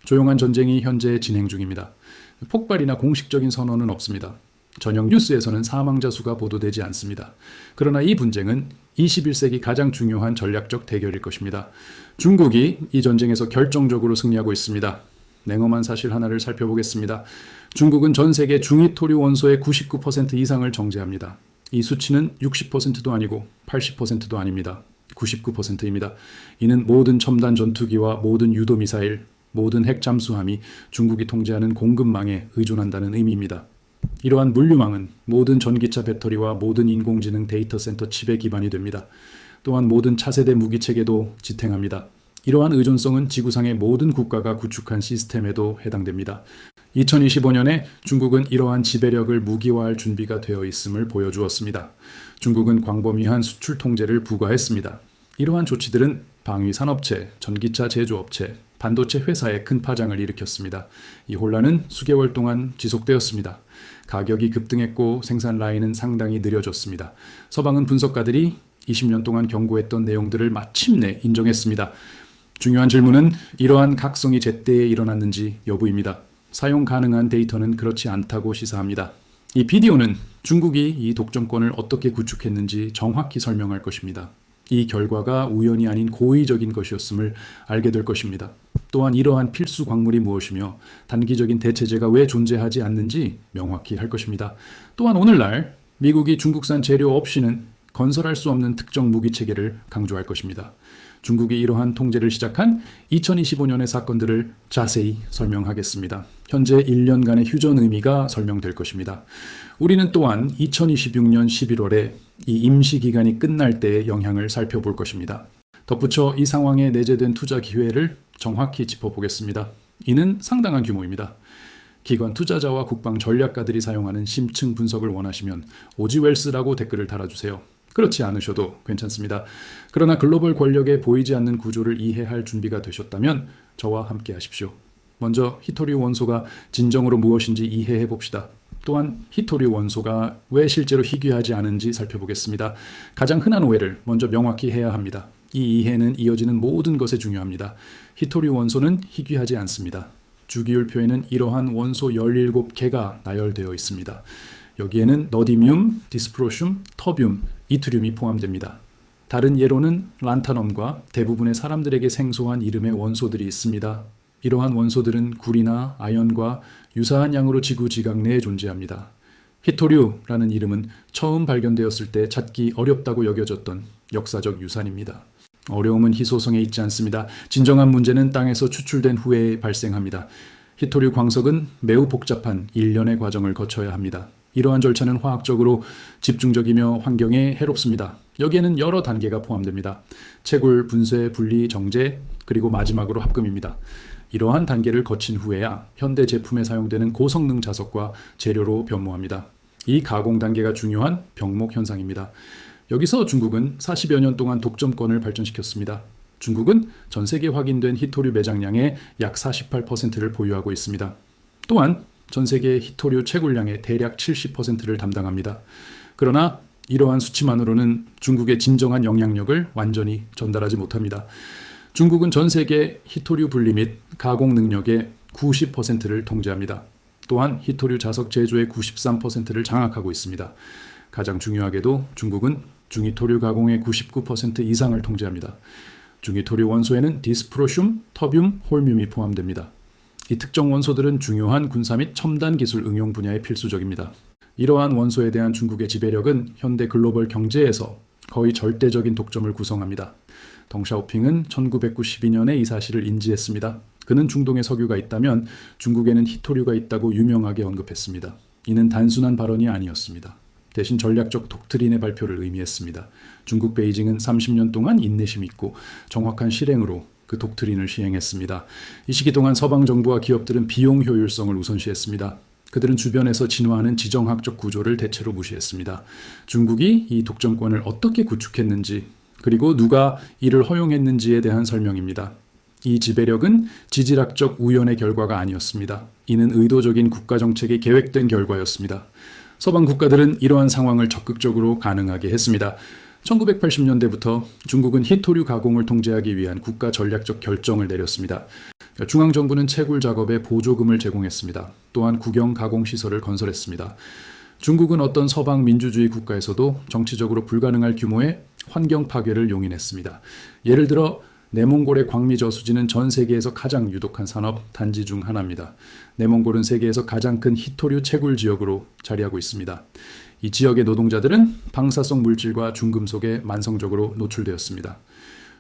조용한 전쟁이 현재 진행 중입니다. 폭발이나 공식적인 선언은 없습니다. 전역 뉴스에서는 사망자 수가 보도되지 않습니다. 그러나 이 분쟁은 21세기 가장 중요한 전략적 대결일 것입니다. 중국이 이 전쟁에서 결정적으로 승리하고 있습니다. 냉엄한 사실 하나를 살펴보겠습니다. 중국은 전 세계 중위토류 원소의 99% 이상을 정제합니다. 이 수치는 60%도 아니고 80%도 아닙니다. 99%입니다. 이는 모든 첨단 전투기와 모든 유도미사일, 모든 핵 잠수함이 중국이 통제하는 공급망에 의존한다는 의미입니다. 이러한 물류망은 모든 전기차 배터리와 모든 인공지능 데이터 센터 칩에 기반이 됩니다. 또한 모든 차세대 무기체계도 지탱합니다. 이러한 의존성은 지구상의 모든 국가가 구축한 시스템에도 해당됩니다. 2025년에 중국은 이러한 지배력을 무기화할 준비가 되어 있음을 보여주었습니다. 중국은 광범위한 수출 통제를 부과했습니다. 이러한 조치들은 방위산업체, 전기차 제조업체, 반도체 회사에 큰 파장을 일으켰습니다. 이 혼란은 수개월 동안 지속되었습니다. 가격이 급등했고 생산 라인은 상당히 느려졌습니다. 서방은 분석가들이 20년 동안 경고했던 내용들을 마침내 인정했습니다. 중요한 질문은 이러한 각성이 제때에 일어났는지 여부입니다. 사용 가능한 데이터는 그렇지 않다고 시사합니다. 이 비디오는 중국이 이 독점권을 어떻게 구축했는지 정확히 설명할 것입니다. 이 결과가 우연이 아닌 고의적인 것이었음을 알게 될 것입니다. 또한 이러한 필수 광물이 무엇이며 단기적인 대체제가 왜 존재하지 않는지 명확히 할 것입니다. 또한 오늘날 미국이 중국산 재료 없이는 건설할 수 없는 특정 무기 체계를 강조할 것입니다. 중국이 이러한 통제를 시작한 2025년의 사건들을 자세히 설명하겠습니다. 현재 1년간의 휴전 의미가 설명될 것입니다. 우리는 또한 2026년 11월에 이 임시기간이 끝날 때의 영향을 살펴볼 것입니다. 덧붙여 이 상황에 내재된 투자 기회를 정확히 짚어보겠습니다. 이는 상당한 규모입니다. 기관 투자자와 국방 전략가들이 사용하는 심층 분석을 원하시면 오지웰스라고 댓글을 달아주세요. 그렇지 않으셔도 괜찮습니다. 그러나 글로벌 권력에 보이지 않는 구조를 이해할 준비가 되셨다면 저와 함께 하십시오. 먼저 히토류 원소가 진정으로 무엇인지 이해해 봅시다. 또한 히토류 원소가 왜 실제로 희귀하지 않은지 살펴보겠습니다. 가장 흔한 오해를 먼저 명확히 해야 합니다. 이 이해는 이어지는 모든 것에 중요합니다. 히토류 원소는 희귀하지 않습니다. 주기율표에는 이러한 원소 17개가 나열되어 있습니다. 여기에는 너디뮴, 디스프로슘, 터뷴, 이트륨이 포함됩니다. 다른 예로는 란타넘과 대부분의 사람들에게 생소한 이름의 원소들이 있습니다. 이러한 원소들은 구리나 아연과 유사한 양으로 지구 지각 내에 존재합니다. 히토류라는 이름은 처음 발견되었을 때 찾기 어렵다고 여겨졌던 역사적 유산입니다. 어려움은 희소성에 있지 않습니다. 진정한 문제는 땅에서 추출된 후에 발생합니다. 히토류 광석은 매우 복잡한 일련의 과정을 거쳐야 합니다. 이러한 절차는 화학적으로 집중적이며 환경에 해롭습니다. 여기에는 여러 단계가 포함됩니다. 채굴, 분쇄, 분리, 정제, 그리고 마지막으로 합금입니다. 이러한 단계를 거친 후에야 현대 제품에 사용되는 고성능 자석과 재료로 변모합니다. 이 가공 단계가 중요한 병목 현상입니다. 여기서 중국은 40여 년 동안 독점권을 발전시켰습니다. 중국은 전 세계 확인된 히토류 매장량의 약 48%를 보유하고 있습니다. 또한 전 세계 히토류 채굴량의 대략 70%를 담당합니다. 그러나 이러한 수치만으로는 중국의 진정한 영향력을 완전히 전달하지 못합니다. 중국은 전 세계 히토류 분리 및 가공 능력의 90%를 통제합니다. 또한 히토류 자석 제조의 93%를 장악하고 있습니다. 가장 중요하게도 중국은 중히토류 가공의 99% 이상을 통제합니다. 중히토류 원소에는 디스프로슘, 터뷴, 홀뮴이 포함됩니다. 이 특정 원소들은 중요한 군사 및 첨단 기술 응용 분야에 필수적입니다. 이러한 원소에 대한 중국의 지배력은 현대 글로벌 경제에서 거의 절대적인 독점을 구성합니다. 덩샤오핑은 1992년에 이 사실을 인지했습니다. 그는 중동에 석유가 있다면 중국에는 히토류가 있다고 유명하게 언급했습니다. 이는 단순한 발언이 아니었습니다. 대신 전략적 독트린의 발표를 의미했습니다. 중국 베이징은 30년 동안 인내심 있고 정확한 실행으로 그 독트린을 시행했습니다. 이 시기 동안 서방 정부와 기업들은 비용 효율성을 우선시했습니다. 그들은 주변에서 진화하는 지정학적 구조를 대체로 무시했습니다. 중국이 이 독점권을 어떻게 구축했는지 그리고 누가 이를 허용했는지에 대한 설명입니다. 이 지배력은 지질학적 우연의 결과가 아니었습니다. 이는 의도적인 국가정책의 계획된 결과였습니다. 서방 국가들은 이러한 상황을 적극적으로 가능하게 했습니다. 1980년대부터 중국은 히토류 가공을 통제하기 위한 국가 전략적 결정을 내렸습니다. 중앙정부는 채굴 작업에 보조금을 제공했습니다. 또한 국영 가공시설을 건설했습니다. 중국은 어떤 서방 민주주의 국가에서도 정치적으로 불가능할 규모의 환경 파괴를 용인했습니다. 예를 들어 내몽골의 광미 저수지는 전 세계에서 가장 유독한 산업 단지 중 하나입니다. 내몽골은 세계에서 가장 큰 히토류 채굴 지역으로 자리하고 있습니다. 이 지역의 노동자들은 방사성 물질과 중금속에 만성적으로 노출되었습니다.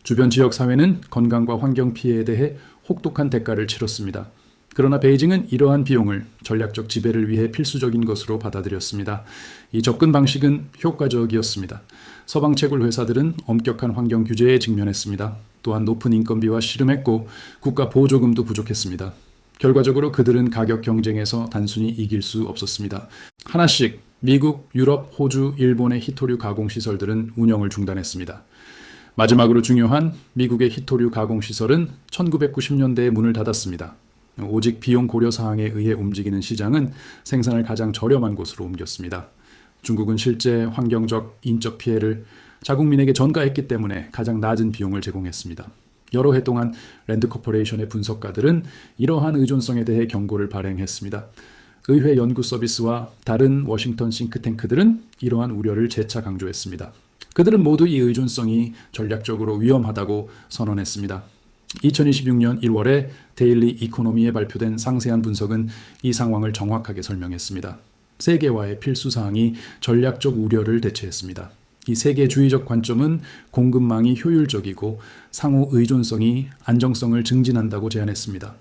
주변 지역 사회는 건강과 환경 피해에 대해 혹독한 대가를 치렀습니다. 그러나 베이징은 이러한 비용을 전략적 지배를 위해 필수적인 것으로 받아들였습니다. 이 접근 방식은 효과적이었습니다. 서방 채굴 회사들은 엄격한 환경 규제에 직면했습니다. 또한 높은 인건비와 씨름했고 국가 보조금도 부족했습니다. 결과적으로 그들은 가격 경쟁에서 단순히 이길 수 없었습니다. 하나씩 미국, 유럽, 호주, 일본의 히토류 가공 시설들은 운영을 중단했습니다. 마지막으로 중요한 미국의 히토류 가공 시설은 1990년대에 문을 닫았습니다. 오직 비용 고려 사항에 의해 움직이는 시장은 생산을 가장 저렴한 곳으로 옮겼습니다. 중국은 실제 환경적, 인적 피해를 자국민에게 전가했기 때문에 가장 낮은 비용을 제공했습니다. 여러 해 동안 랜드코퍼레이션의 분석가들은 이러한 의존성에 대해 경고를 발행했습니다. 의회 연구 서비스와 다른 워싱턴 싱크탱크들은 이러한 우려를 재차 강조했습니다. 그들은 모두 이 의존성이 전략적으로 위험하다고 선언했습니다. 2026년 1월에 데일리 이코노미에 발표된 상세한 분석은 이 상황을 정확하게 설명했습니다. 세계화의 필수사항이 전략적 우려를 대체했습니다. 이 세계주의적 관점은 공급망이 효율적이고 상호 의존성이 안정성을 증진한다고 제안했습니다.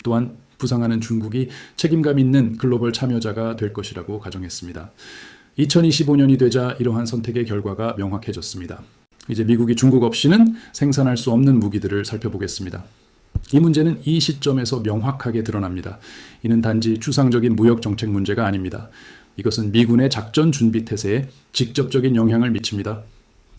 또한 부상하는 중국이 책임감 있는 글로벌 참여자가 될 것이라고 가정했습니다. 2025년이 되자 이러한 선택의 결과가 명확해졌습니다. 이제 미국이 중국 없이는 생산할 수 없는 무기들을 살펴보겠습니다. 이 문제는 이 시점에서 명확하게 드러납니다. 이는 단지 추상적인 무역 정책 문제가 아닙니다. 이것은 미군의 작전 준비 태세에 직접적인 영향을 미칩니다.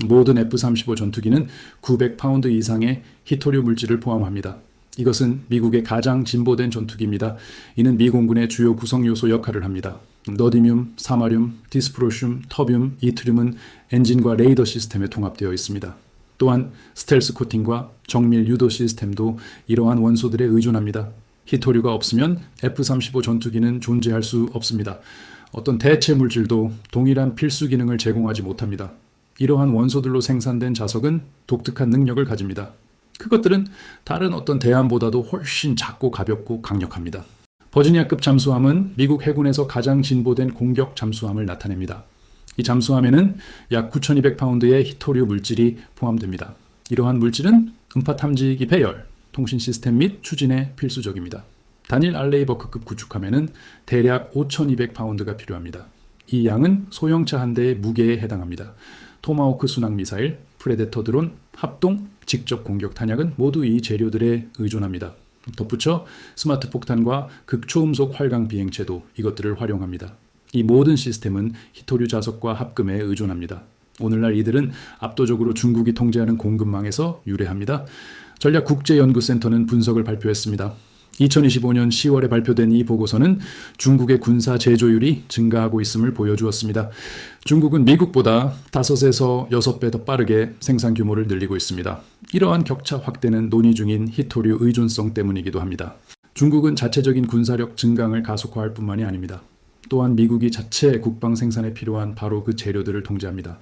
모든 F-35 전투기는 900파운드 이상의 히토류 물질을 포함합니다. 이것은 미국의 가장 진보된 전투기입니다. 이는 미 공군의 주요 구성 요소 역할을 합니다. 너디뮴, 사마뮴, 디스프로슘, 터뷴, 이트륨은 엔진과 레이더 시스템에 통합되어 있습니다. 또한 스텔스 코팅과 정밀 유도 시스템도 이러한 원소들에 의존합니다. 히토류가 없으면 F-35 전투기는 존재할 수 없습니다. 어떤 대체 물질도 동일한 필수 기능을 제공하지 못합니다. 이러한 원소들로 생산된 자석은 독특한 능력을 가집니다. 그것들은 다른 어떤 대함보다도 훨씬 작고 가볍고 강력합니다. 버지니아급 잠수함은 미국 해군에서 가장 진보된 공격 잠수함을 나타냅니다. 이 잠수함에는 약 9,200파운드의 히토류 물질이 포함됩니다. 이러한 물질은 음파 탐지기 배열, 통신 시스템 및 추진에 필수적입니다. 다닐 알레이버크급 구축함에는 대략 5,200파운드가 필요합니다. 이 양은 소형차 한 대의 무게에 해당합니다. 토마호크 순항 미사일, 프레데터 드론, 합동, 직접 공격 탄약은 모두 이 재료들에 의존합니다. 덧붙여 스마트 폭탄과 극초음속 활강 비행체도 이것들을 활용합니다. 이 모든 시스템은 히토류 자석과 합금에 의존합니다. 오늘날 이들은 압도적으로 중국이 통제하는 공급망에서 유래합니다. 전략국제연구센터는 분석을 발표했습니다. 2025년 10월에 발표된 이 보고서는 중국의 군사 제조율이 증가하고 있음을 보여주었습니다. 중국은 미국보다 5에서 6배 더 빠르게 생산 규모를 늘리고 있습니다. 이러한 격차 확대는 논의 중인 히토류 의존성 때문이기도 합니다. 중국은 자체적인 군사력 증강을 가속화할 뿐만이 아닙니다. 또한 미국이 자체 국방 생산에 필요한 바로 그 재료들을 통제합니다.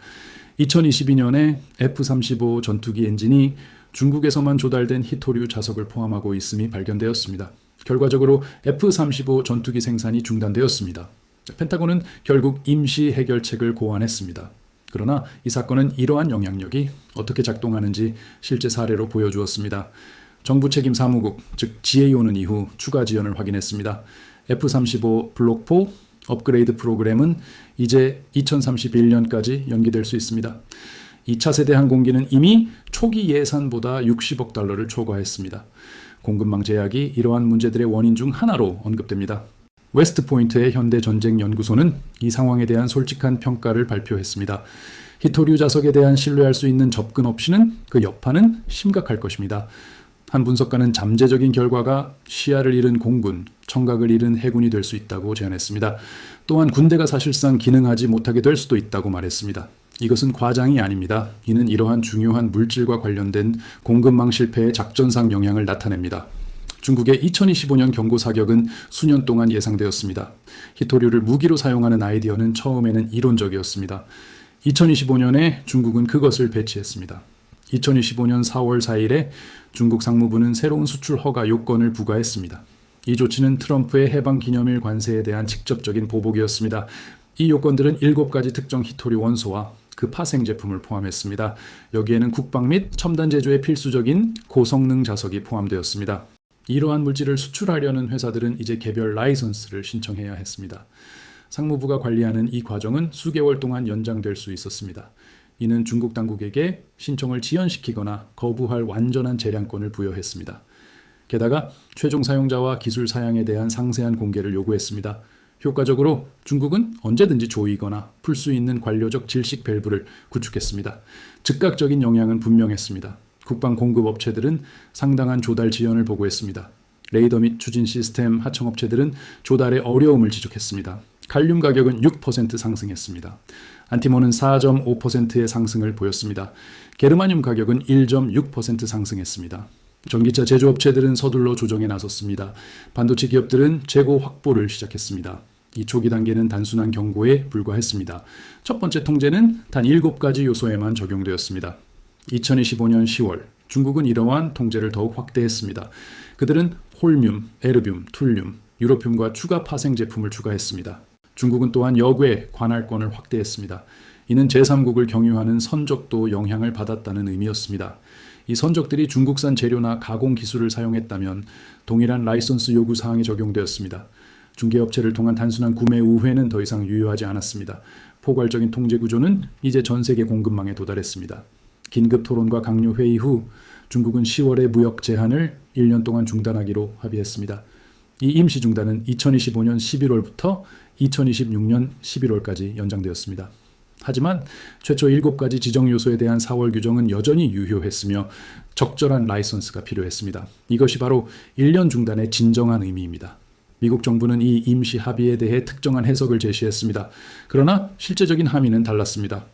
2022년에 F-35 전투기 엔진이 중국에서만 조달된 히토류 자석을 포함하고 있음이 발견되었습니다. 결과적으로 F-35 전투기 생산이 중단되었습니다. 펜타곤은 결국 임시 해결책을 고안했습니다. 그러나 이 사건은 이러한 영향력이 어떻게 작동하는지 실제 사례로 보여주었습니다. 정부 책임 사무국, 즉 GAO는 이후 추가 지원을 확인했습니다. F-35 블록4 업그레이드 프로그램은 이제 2031년까지 연기될 수 있습니다. 2차 세대 항공기는 이미 초기 예산보다 60억 달러를 초과했습니다. 공급망 제약이 이러한 문제들의 원인 중 하나로 언급됩니다. 웨스트포인트의 현대전쟁연구소는 이 상황에 대한 솔직한 평가를 발표했습니다. 히토류 자석에 대한 신뢰할 수 있는 접근 없이는 그 여파는 심각할 것입니다. 한 분석가는 잠재적인 결과가 시야를 잃은 공군, 청각을 잃은 해군이 될 수 있다고 제안했습니다. 또한 군대가 사실상 기능하지 못하게 될 수도 있다고 말했습니다. 이것은 과장이 아닙니다. 이는 이러한 중요한 물질과 관련된 공급망 실패의 작전상 영향을 나타냅니다. 중국의 2025년 경고 사격은 수년 동안 예상되었습니다. 히토류를 무기로 사용하는 아이디어는 처음에는 이론적이었습니다. 2025년에 중국은 그것을 배치했습니다. 2025년 4월 4일에 중국 상무부는 새로운 수출 허가 요건을 부과했습니다. 이 조치는 트럼프의 해방 기념일 관세에 대한 직접적인 보복이었습니다. 이 요건들은 7가지 특정 히토류 원소와 그 파생 제품을 포함했습니다. 여기에는 국방 및 첨단 제조에 필수적인 고성능 자석이 포함되었습니다. 이러한 물질을 수출하려는 회사들은 이제 개별 라이선스를 신청해야 했습니다. 상무부가 관리하는 이 과정은 수개월 동안 연장될 수 있었습니다. 이는 중국 당국에게 신청을 지연시키거나 거부할 완전한 재량권을 부여했습니다. 게다가 최종 사용자와 기술 사양에 대한 상세한 공개를 요구했습니다. 효과적으로 중국은 언제든지 조이거나 풀 수 있는 관료적 질식 밸브를 구축했습니다. 즉각적인 영향은 분명했습니다. 국방 공급 업체들은 상당한 조달 지연을 보고했습니다. 레이더 및 추진 시스템 하청업체들은 조달의 어려움을 지적했습니다. 칼륨 가격은 6% 상승했습니다. 안티몬은 4.5%의 상승을 보였습니다. 게르마늄 가격은 1.6% 상승했습니다. 전기차 제조업체들은 서둘러 조정에 나섰습니다. 반도체 기업들은 재고 확보를 시작했습니다. 이 초기 단계는 단순한 경고에 불과했습니다. 첫 번째 통제는 단 7가지 요소에만 적용되었습니다. 2025년 10월 중국은 이러한 통제를 더욱 확대했습니다. 그들은 홀뮴, 에르뮴, 툴뮴, 유로뮴과 추가 파생 제품을 추가했습니다. 중국은 또한 역외 관할권을 확대했습니다. 이는 제3국을 경유하는 선적도 영향을 받았다는 의미였습니다. 이 선적들이 중국산 재료나 가공 기술을 사용했다면 동일한 라이선스 요구 사항이 적용되었습니다. 중개업체를 통한 단순한 구매 우회는 더 이상 유효하지 않았습니다. 포괄적인 통제 구조는 이제 전 세계 공급망에 도달했습니다. 긴급 토론과 강요 회의 후 중국은 10월에 무역 제한을 1년 동안 중단하기로 합의했습니다. 이 임시 중단은 2025년 11월부터 2026년 11월까지 연장되었습니다. 하지만 최초 7가지 지정 요소에 대한 4월 규정은 여전히 유효했으며 적절한 라이선스가 필요했습니다. 이것이 바로 1년 중단의 진정한 의미입니다. 미국 정부는 이 임시 합의에 대해 특정한 해석을 제시했습니다. 그러나 실제적인 함의는 달랐습니다.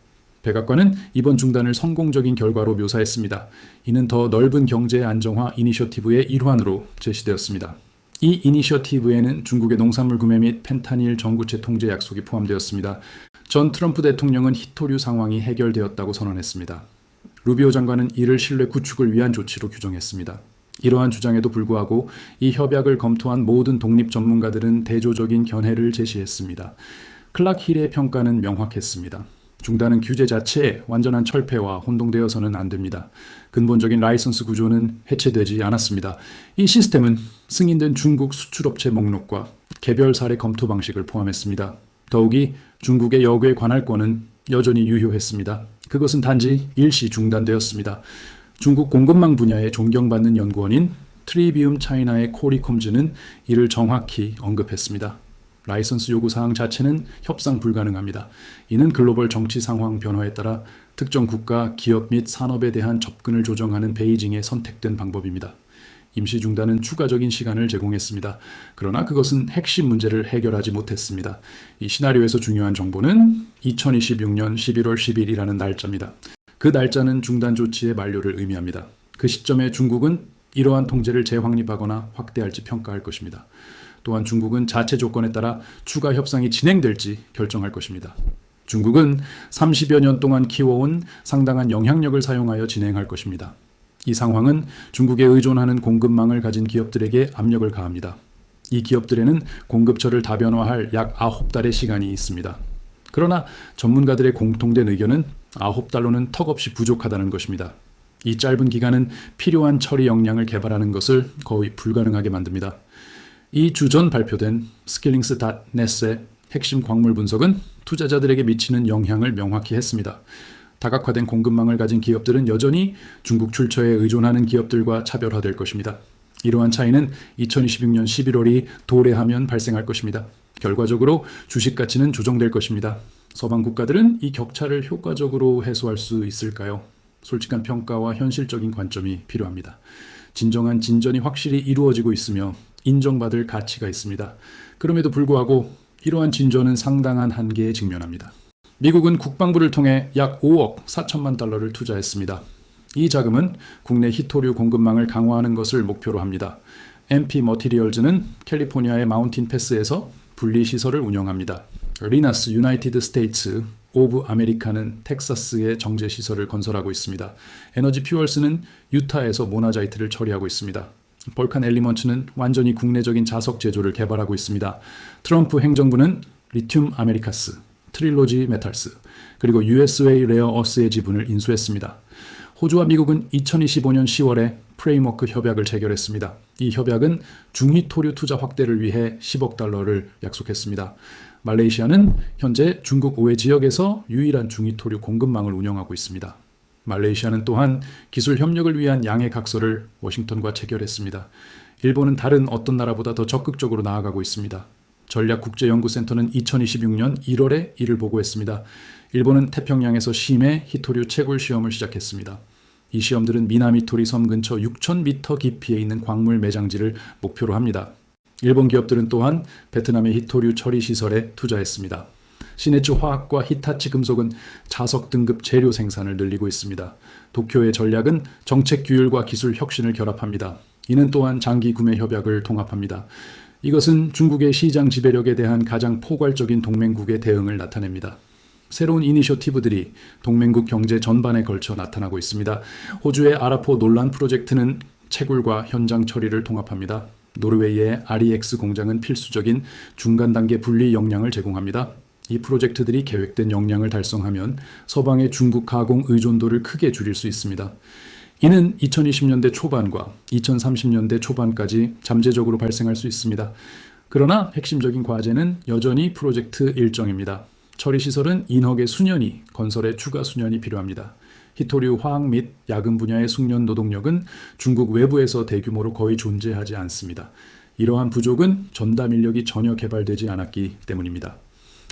백악관은 이번 중단을 성공적인 결과로 묘사했습니다. 이는 더 넓은 경제 안정화 이니셔티브의 일환으로 제시되었습니다. 이 이니셔티브에는 중국의 농산물 구매 및 펜타닐 전구체 통제 약속이 포함되었습니다. 전 트럼프 대통령은 히토류 상황이 해결되었다고 선언했습니다. 루비오 장관은 이를 신뢰 구축을 위한 조치로 규정했습니다. 이러한 주장에도 불구하고 이 협약을 검토한 모든 독립 전문가들은 대조적인 견해를 제시했습니다. 클락 힐의 평가는 명확했습니다. 중단은 규제 자체에 완전한 철폐와 혼동되어서는 안 됩니다. 근본적인 라이선스 구조는 해체되지 않았습니다. 이 시스템은 승인된 중국 수출업체 목록과 개별 사례 검토 방식을 포함했습니다. 더욱이 중국의 역외 관할권은 여전히 유효했습니다. 그것은 단지 일시 중단되었습니다. 중국 공급망 분야에 존경받는 연구원인 트리비움 차이나의 코리 콤즈는 이를 정확히 언급했습니다. 라이선스 요구 사항 자체는 협상 불가능합니다. 이는 글로벌 정치 상황 변화에 따라 특정 국가, 기업 및 산업에 대한 접근을 조정하는 베이징의 선택된 방법입니다. 임시 중단은 추가적인 시간을 제공했습니다. 그러나 그것은 핵심 문제를 해결하지 못했습니다. 이 시나리오에서 중요한 정보는 2026년 11월 10일이라는 날짜입니다. 그 날짜는 중단 조치의 만료를 의미합니다. 그 시점에 중국은 이러한 통제를 재확립하거나 확대할지 평가할 것입니다. 또한 중국은 자체 조건에 따라 추가 협상이 진행될지 결정할 것입니다. 중국은 30여 년 동안 키워온 상당한 영향력을 사용하여 진행할 것입니다. 이 상황은 중국에 의존하는 공급망을 가진 기업들에게 압력을 가합니다. 이 기업들에는 공급처를 다변화할 약 9달의 시간이 있습니다. 그러나 전문가들의 공통된 의견은 9달로는 턱없이 부족하다는 것입니다. 이 짧은 기간은 필요한 처리 역량을 개발하는 것을 거의 불가능하게 만듭니다. 이 주 전 발표된 skillings.net의 핵심 광물 분석은 투자자들에게 미치는 영향을 명확히 했습니다. 다각화된 공급망을 가진 기업들은 여전히 중국 출처에 의존하는 기업들과 차별화될 것입니다. 이러한 차이는 2026년 11월이 도래하면 발생할 것입니다. 결과적으로 주식 가치는 조정될 것입니다. 서방 국가들은 이 격차를 효과적으로 해소할 수 있을까요? 솔직한 평가와 현실적인 관점이 필요합니다. 진정한 진전이 확실히 이루어지고 있으며 인정받을 가치가 있습니다. 그럼에도 불구하고 이러한 진전은 상당한 한계에 직면합니다. 미국은 국방부를 통해 약 5억 4천만 달러를 투자했습니다. 이 자금은 국내 히토류 공급망을 강화하는 것을 목표로 합니다. MP 머티리얼즈는 캘리포니아의 마운틴 패스에서 분리시설을 운영합니다. 리나스 유나이티드 스테이츠 오브 아메리카는 텍사스에 정제시설을 건설하고 있습니다. 에너지 퓨얼스는 유타에서 모나자이트를 처리하고 있습니다. 볼칸 엘리먼츠는 완전히 국내적인 자석 제조를 개발하고 있습니다. 트럼프 행정부는 리튬 아메리카스, 트릴로지 메탈스, 그리고 US웨이 레어 어스의 지분을 인수했습니다. 호주와 미국은 2025년 10월에 프레임워크 협약을 체결했습니다. 이 협약은 중휘토류 투자 확대를 위해 10억 달러를 약속했습니다. 말레이시아는 현재 중국 오해 지역에서 유일한 중휘토류 공급망을 운영하고 있습니다. 말레이시아는 또한 기술 협력을 위한 양해 각서를 워싱턴과 체결했습니다. 일본은 다른 어떤 나라보다 더 적극적으로 나아가고 있습니다. 전략국제연구센터는 2026년 1월에 이를 보고했습니다. 일본은 태평양에서 심해 히토류 채굴 시험을 시작했습니다. 이 시험들은 미나미토리 섬 근처 6,000m 깊이에 있는 광물 매장지를 목표로 합니다. 일본 기업들은 또한 베트남의 히토류 처리 시설에 투자했습니다. 시네츠 화학과 히타치 금속은 자석 등급 재료 생산을 늘리고 있습니다. 도쿄의 전략은 정책 규율과 기술 혁신을 결합합니다. 이는 또한 장기 구매 협약을 통합합니다. 이것은 중국의 시장 지배력에 대한 가장 포괄적인 동맹국의 대응을 나타냅니다. 새로운 이니셔티브들이 동맹국 경제 전반에 걸쳐 나타나고 있습니다. 호주의 아라포 논란 프로젝트는 채굴과 현장 처리를 통합합니다. 노르웨이의 REX 공장은 필수적인 중간 단계 분리 역량을 제공합니다. 이 프로젝트들이 계획된 역량을 달성하면 서방의 중국 가공 의존도를 크게 줄일 수 있습니다. 이는 2020년대 초반과 2030년대 초반까지 잠재적으로 발생할 수 있습니다. 그러나 핵심적인 과제는 여전히 프로젝트 일정입니다. 처리시설은 인허계 수년이, 건설에 추가 수년이 필요합니다. 히토류 화학 및 야금 분야의 숙련 노동력은 중국 외부에서 대규모로 거의 존재하지 않습니다. 이러한 부족은 전담 인력이 전혀 개발되지 않았기 때문입니다.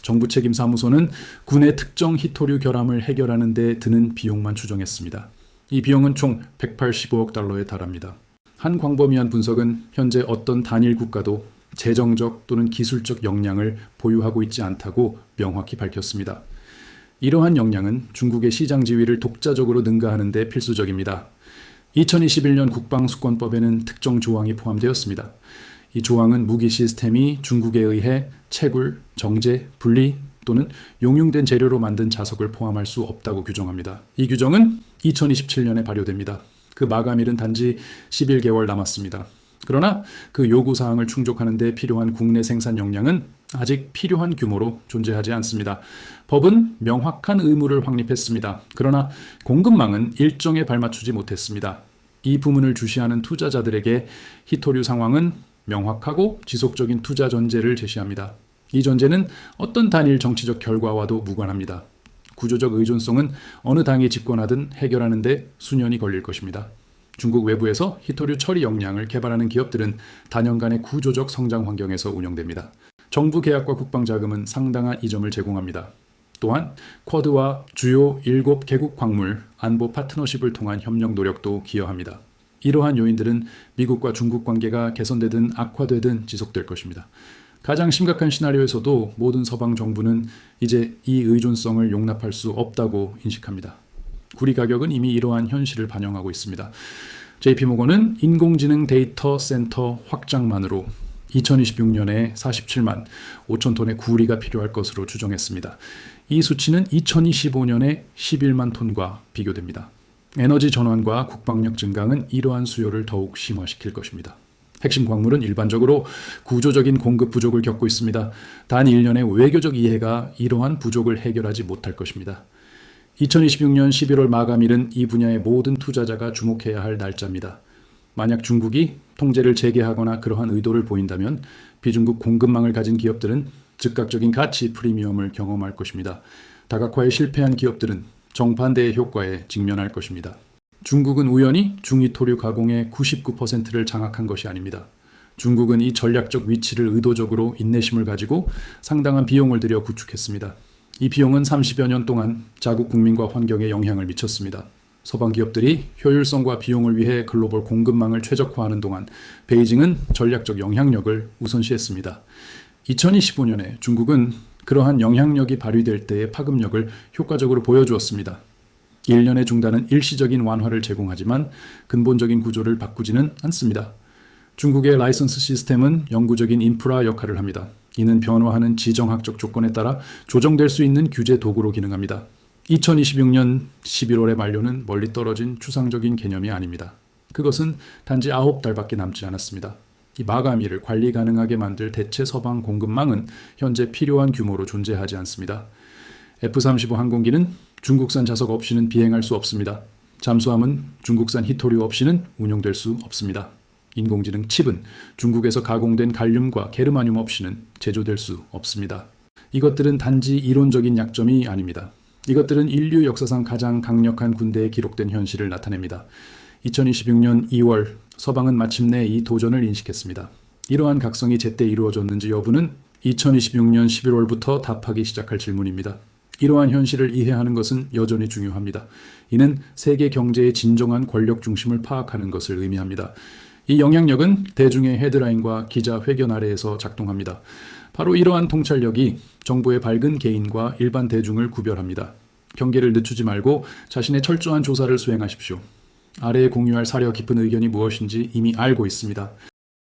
정부 책임 사무소는 군의 특정 히토류 결함을 해결하는 데 드는 비용만 추정했습니다. 이 비용은 총 185억 달러에 달합니다. 한 광범위한 분석은 현재 어떤 단일 국가도 재정적 또는 기술적 역량을 보유하고 있지 않다고 명확히 밝혔습니다. 이러한 역량은 중국의 시장 지위를 독자적으로 능가하는 데 필수적입니다. 2021년 국방수권법에는 특정 조항이 포함되었습니다. 이 조항은 무기 시스템이 중국에 의해 채굴, 정제, 분리 또는 용융된 재료로 만든 자석을 포함할 수 없다고 규정합니다. 이 규정은 2027년에 발효됩니다. 그 마감일은 단지 11개월 남았습니다. 그러나 그 요구사항을 충족하는 데 필요한 국내 생산 역량은 아직 필요한 규모로 존재하지 않습니다. 법은 명확한 의무를 확립했습니다. 그러나 공급망은 일정에 발맞추지 못했습니다. 이 부문을 주시하는 투자자들에게 히토류 상황은 명확하고 지속적인 투자 전제를 제시합니다. 이 전제는 어떤 단일 정치적 결과와도 무관합니다. 구조적 의존성은 어느 당이 집권하든 해결하는 데 수년이 걸릴 것입니다. 중국 외부에서 히토류 처리 역량을 개발하는 기업들은 단연간의 구조적 성장 환경에서 운영됩니다. 정부 계약과 국방자금은 상당한 이점을 제공합니다. 또한 쿼드와 주요 7개국 광물 안보 파트너십을 통한 협력 노력도 기여합니다. 이러한 요인들은 미국과 중국 관계가 개선되든 악화되든 지속될 것입니다. 가장 심각한 시나리오에서도 모든 서방 정부는 이제 이 의존성을 용납할 수 없다고 인식합니다. 구리 가격은 이미 이러한 현실을 반영하고 있습니다. JP모건은 인공지능 데이터 센터 확장만으로 2026년에 47만 5천 톤의 구리가 필요할 것으로 추정했습니다. 이 수치는 2025년에 11만 톤과 비교됩니다. 에너지 전환과 국방력 증강은 이러한 수요를 더욱 심화시킬 것입니다. 핵심 광물은 일반적으로 구조적인 공급 부족을 겪고 있습니다. 단 1년의 외교적 이해가 이러한 부족을 해결하지 못할 것입니다. 2026년 11월 마감일은 이 분야의 모든 투자자가 주목해야 할 날짜입니다. 만약 중국이 통제를 재개하거나 그러한 의도를 보인다면 비중국 공급망을 가진 기업들은 즉각적인 가치 프리미엄을 경험할 것입니다. 다각화에 실패한 기업들은 정반대의 효과에 직면할 것입니다. 중국은 우연히 중휘토류 가공의 99%를 장악한 것이 아닙니다. 중국은 이 전략적 위치를 의도적으로 인내심을 가지고 상당한 비용을 들여 구축했습니다. 이 비용은 30여 년 동안 자국 국민과 환경에 영향을 미쳤습니다. 서방 기업들이 효율성과 비용을 위해 글로벌 공급망을 최적화하는 동안 베이징은 전략적 영향력을 우선시했습니다. 2025년에 중국은 그러한 영향력이 발휘될 때의 파급력을 효과적으로 보여주었습니다. 1년의 중단은 일시적인 완화를 제공하지만 근본적인 구조를 바꾸지는 않습니다. 중국의 라이선스 시스템은 영구적인 인프라 역할을 합니다. 이는 변화하는 지정학적 조건에 따라 조정될 수 있는 규제 도구로 기능합니다. 2026년 11월의 만료는 멀리 떨어진 추상적인 개념이 아닙니다. 그것은 단지 9달밖에 남지 않았습니다. 이 마감일을 관리 가능하게 만들 대체 서방 공급망은 현재 필요한 규모로 존재하지 않습니다. F-35 항공기는 중국산 자석 없이는 비행할 수 없습니다. 잠수함은 중국산 히토류 없이는 운용될 수 없습니다. 인공지능 칩은 중국에서 가공된 갈륨과 게르마늄 없이는 제조될 수 없습니다. 이것들은 단지 이론적인 약점이 아닙니다. 이것들은 인류 역사상 가장 강력한 군대에 기록된 현실을 나타냅니다. 2026년 2월 서방은 마침내 이 도전을 인식했습니다. 이러한 각성이 제때 이루어졌는지 여부는 2026년 11월부터 답하기 시작할 질문입니다. 이러한 현실을 이해하는 것은 여전히 중요합니다. 이는 세계 경제의 진정한 권력 중심을 파악하는 것을 의미합니다. 이 영향력은 대중의 헤드라인과 기자 회견 아래에서 작동합니다. 바로 이러한 통찰력이 정부의 밝은 개인과 일반 대중을 구별합니다. 경계를 늦추지 말고 자신의 철저한 조사를 수행하십시오. 아래에 공유할 사려 깊은 의견이 무엇인지 이미 알고 있습니다.